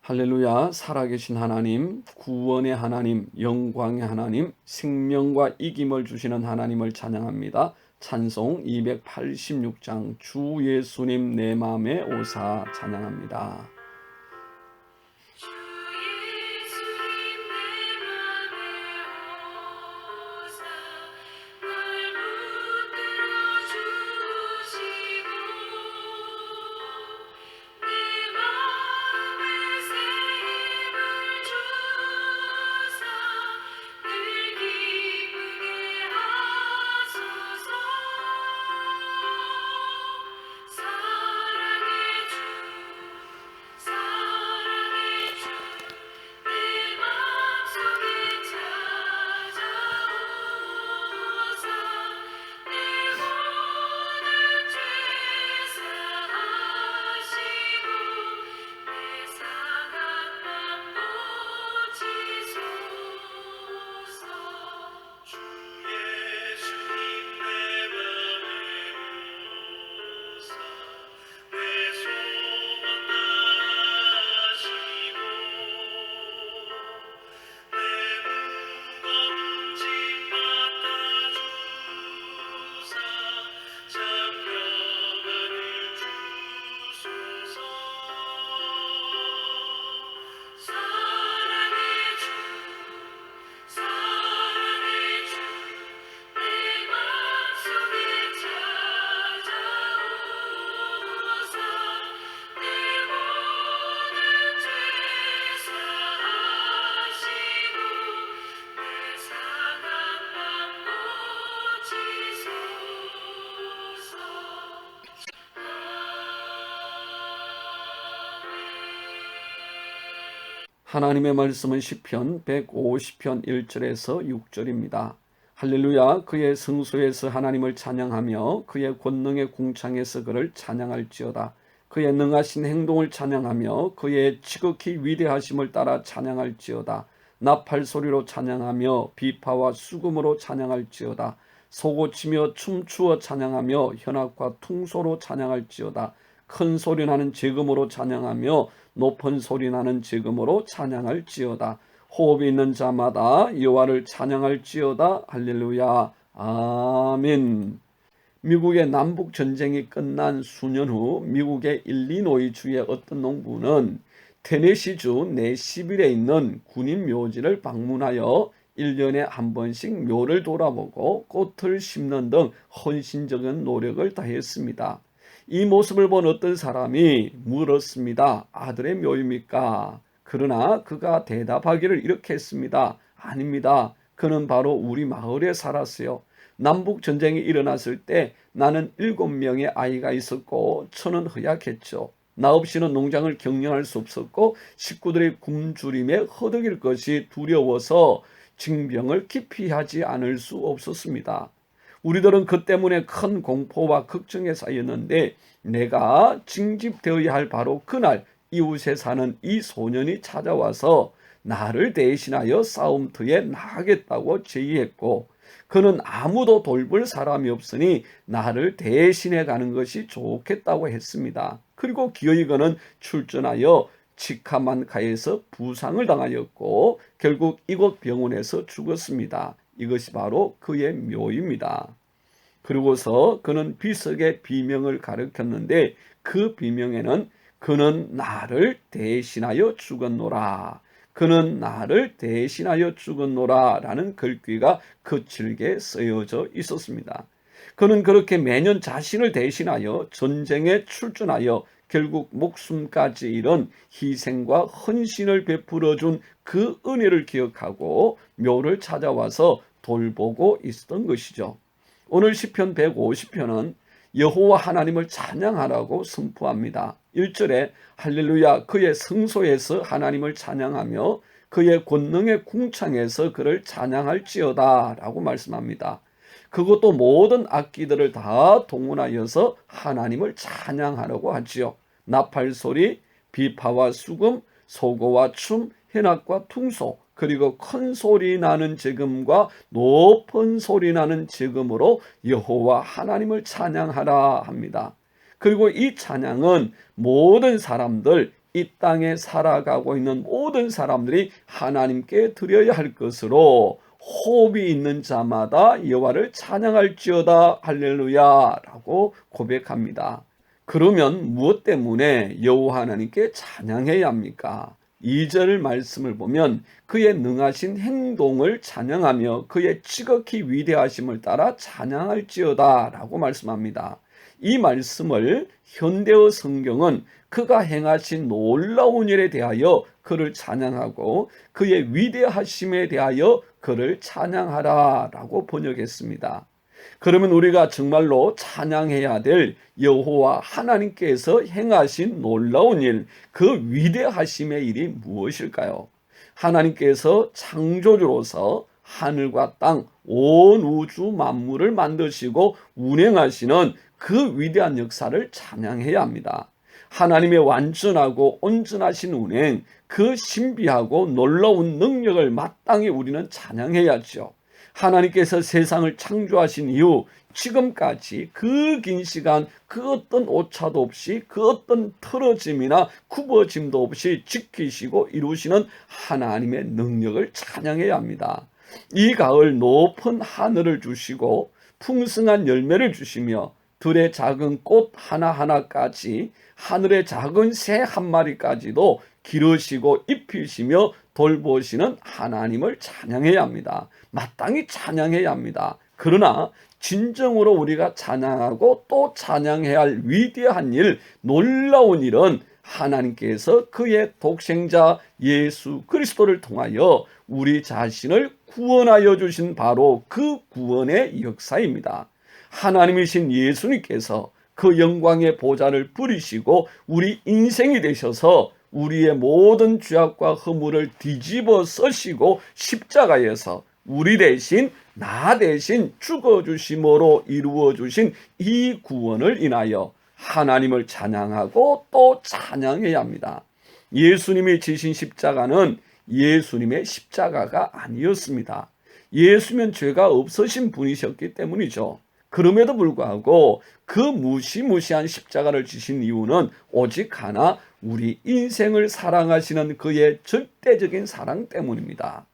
할렐루야. 살아계신 하나님, 구원의 하나님, 영광의 하나님, 생명과 이김을 주시는 하나님을 찬양합니다. 찬송 286장 주 예수님 내 맘에 오사 찬양합니다. 하나님의 말씀은 시편 150편 1절에서 6절입니다. 할렐루야. 그의 성소에서 하나님을 찬양하며 그의 권능의 궁창에서 그를 찬양할지어다. 그의 능하신 행동을 찬양하며 그의 지극히 위대하심을 따라 찬양할지어다. 나팔 소리로 찬양하며 비파와 수금으로 찬양할지어다. 소고치며 춤추어 찬양하며 현악과 퉁소로 찬양할지어다. 큰 소리 나는 제금으로 찬양하며 높은 소리 나는 제금으로 찬양할지어다. 호흡이 있는 자마다 여호와를 찬양할지어다. 할렐루야. 아멘. 미국의 남북 전쟁이 끝난 수년 후 미국의 일리노이주의 어떤 농부는 테네시주 내시빌에 있는 군인 묘지를 방문하여 1년에 한 번씩 묘를 돌아보고 꽃을 심는 등 헌신적인 노력을 다했습니다. 이 모습을 본 어떤 사람이 물었습니다. 아들의 묘입니까? 그러나 그가 대답하기를 이렇게 했습니다. 아닙니다. 그는 바로 우리 마을에 살았어요. 남북 전쟁이 일어났을 때 나는 7명의 아이가 있었고 처는 허약했죠. 나 없이는 농장을 경영할 수 없었고 식구들의 굶주림에 허덕일 것이 두려워서 징병을 기피하지 않을 수 없었습니다. 우리들은 그 때문에 큰 공포와 걱정에 쌓였는데 내가 징집되어야 할 바로 그날 이웃에 사는 이 소년이 찾아와서 나를 대신하여 싸움터에 나가겠다고 제의했고 그는 아무도 돌볼 사람이 없으니 나를 대신해 가는 것이 좋겠다고 했습니다. 그리고 기어이 그는 출전하여 치카만카에서 부상을 당하였고 결국 이곳 병원에서 죽었습니다. 이것이 바로 그의 묘입니다. 그리고서 그는 비석의 비명을 가르쳤는데 그 비명에는 그는 나를 대신하여 죽었노라. 그는 나를 대신하여 죽었노라 라는 글귀가 거칠게 쓰여져 있었습니다. 그는 그렇게 매년 자신을 대신하여 전쟁에 출전하여 결국 목숨까지 잃은 희생과 헌신을 베풀어 준 그 은혜를 기억하고 묘를 찾아와서 돌보고 있었던 것이죠. 오늘 시편 150편은 여호와 하나님을 찬양하라고 선포합니다. 1절에 할렐루야 그의 성소에서 하나님을 찬양하며 그의 권능의 궁창에서 그를 찬양할지어다 라고 말씀합니다. 그것도 모든 악기들을 다 동원하여서 하나님을 찬양하라고 하지요. 나팔소리, 비파와 수금, 소고와 춤, 현악과 퉁소, 그리고 큰 소리 나는 제금과 높은 소리 나는 제금으로 여호와 하나님을 찬양하라 합니다. 그리고 이 찬양은 모든 사람들, 이 땅에 살아가고 있는 모든 사람들이 하나님께 드려야 할 것으로 호흡이 있는 자마다 여호와를 찬양할지어다 할렐루야라고 고백합니다. 그러면 무엇 때문에 여호와 하나님께 찬양해야 합니까? 2절 말씀을 보면 그의 능하신 행동을 찬양하며 그의 지극히 위대하심을 따라 찬양할지어다 라고 말씀합니다. 이 말씀을 현대어 성경은 그가 행하신 놀라운 일에 대하여 그를 찬양하고 그의 위대하심에 대하여 그를 찬양하라 라고 번역했습니다. 그러면 우리가 정말로 찬양해야 될 여호와 하나님께서 행하신 놀라운 일, 그 위대하심의 일이 무엇일까요? 하나님께서 창조주로서 하늘과 땅, 온 우주 만물을 만드시고 운행하시는 그 위대한 역사를 찬양해야 합니다. 하나님의 완전하고 온전하신 운행, 그 신비하고 놀라운 능력을 마땅히 우리는 찬양해야죠. 하나님께서 세상을 창조하신 이후 지금까지 그 긴 시간 그 어떤 오차도 없이 그 어떤 틀어짐이나 굽어짐도 없이 지키시고 이루시는 하나님의 능력을 찬양해야 합니다. 이 가을 높은 하늘을 주시고 풍성한 열매를 주시며 들의 작은 꽃 하나하나까지 하늘의 작은 새 한 마리까지도 기르시고 입히시며 돌보시는 하나님을 찬양해야 합니다. 마땅히 찬양해야 합니다. 그러나 진정으로 우리가 찬양하고 또 찬양해야 할 위대한 일, 놀라운 일은 하나님께서 그의 독생자 예수 그리스도를 통하여 우리 자신을 구원하여 주신 바로 그 구원의 역사입니다. 하나님이신 예수님께서 그 영광의 보좌를 부리시고 우리 인생이 되셔서 우리의 모든 죄악과 허물을 뒤집어 쓰시고 십자가에서 우리 대신 나 대신 죽어주심으로 이루어주신 이 구원을 인하여 하나님을 찬양하고 또 찬양해야 합니다. 예수님이 지신 십자가는 예수님의 십자가가 아니었습니다. 예수면 죄가 없으신 분이셨기 때문이죠. 그럼에도 불구하고 그 무시무시한 십자가를 지신 이유는 오직 하나, 우리 인생을 사랑하시는 그의 절대적인 사랑 때문입니다.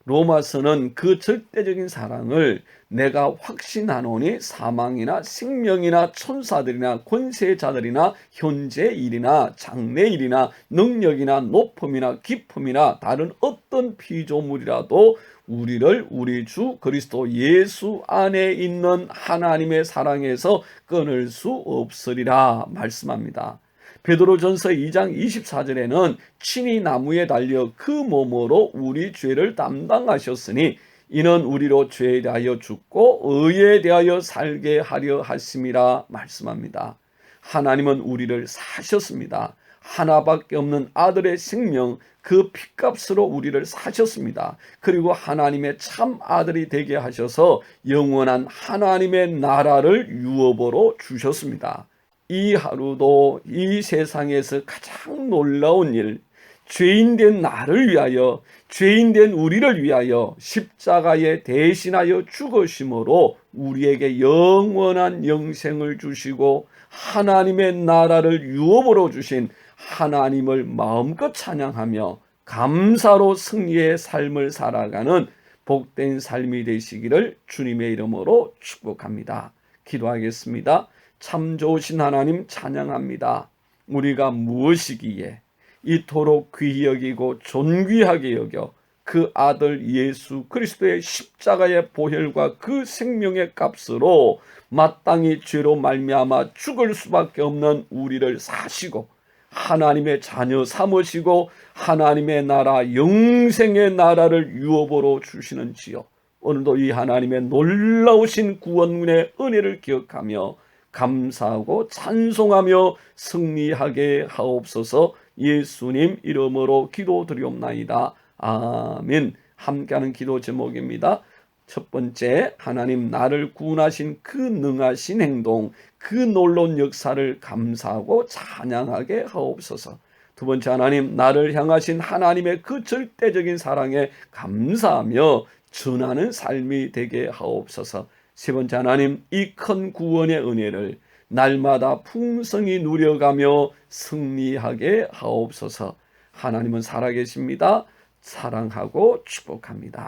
로마서는 그 절대적인 사랑을 내가 확신하노니 사망이나 생명이나 천사들이나 권세자들이나 현재 일이나 장래 일이나 능력이나 높음이나 깊음이나 다른 어떤 피조물이라도 우리를 우리 주 그리스도 예수 안에 있는 하나님의 사랑에서 끊을 수 없으리라 말씀합니다. 베드로전서 2장 24절에는 친히 나무에 달려 그 몸으로 우리 죄를 담당하셨으니 이는 우리로 죄에 대하여 죽고 의에 대하여 살게 하려 하심이라 말씀합니다. 하나님은 우리를 사셨습니다. 하나밖에 없는 아들의 생명, 그 핏값으로 우리를 사셨습니다. 그리고 하나님의 참 아들이 되게 하셔서 영원한 하나님의 나라를 유업으로 주셨습니다. 이 하루도 이 세상에서 가장 놀라운 일, 죄인된 나를 위하여, 죄인된 우리를 위하여 십자가에 대신하여 죽으심으로 우리에게 영원한 영생을 주시고 하나님의 나라를 유업으로 주신 하나님을 마음껏 찬양하며 감사로 승리의 삶을 살아가는 복된 삶이 되시기를 주님의 이름으로 축복합니다. 기도하겠습니다. 참 좋으신 하나님 찬양합니다. 우리가 무엇이기에 이토록 귀히 여기고 존귀하게 여겨 그 아들 예수 그리스도의 십자가의 보혈과 그 생명의 값으로 마땅히 죄로 말미암아 죽을 수밖에 없는 우리를 사시고 하나님의 자녀 삼으시고 하나님의 나라 영생의 나라를 유업으로 주시는지요. 오늘도 이 하나님의 놀라우신 구원의 은혜를 기억하며 감사하고 찬송하며 승리하게 하옵소서. 예수님 이름으로 기도드리옵나이다. 아멘. 함께하는 기도 제목입니다. 첫 번째, 하나님 나를 구원하신 그 능하신 행동, 그 놀라운 역사를 감사하고 찬양하게 하옵소서. 두 번째, 하나님 나를 향하신 하나님의 그 절대적인 사랑에 감사하며 전하는 삶이 되게 하옵소서. 세 번째, 하나님 이 큰 구원의 은혜를 날마다 풍성히 누려가며 승리하게 하옵소서. 하나님은 살아계십니다. 사랑하고 축복합니다.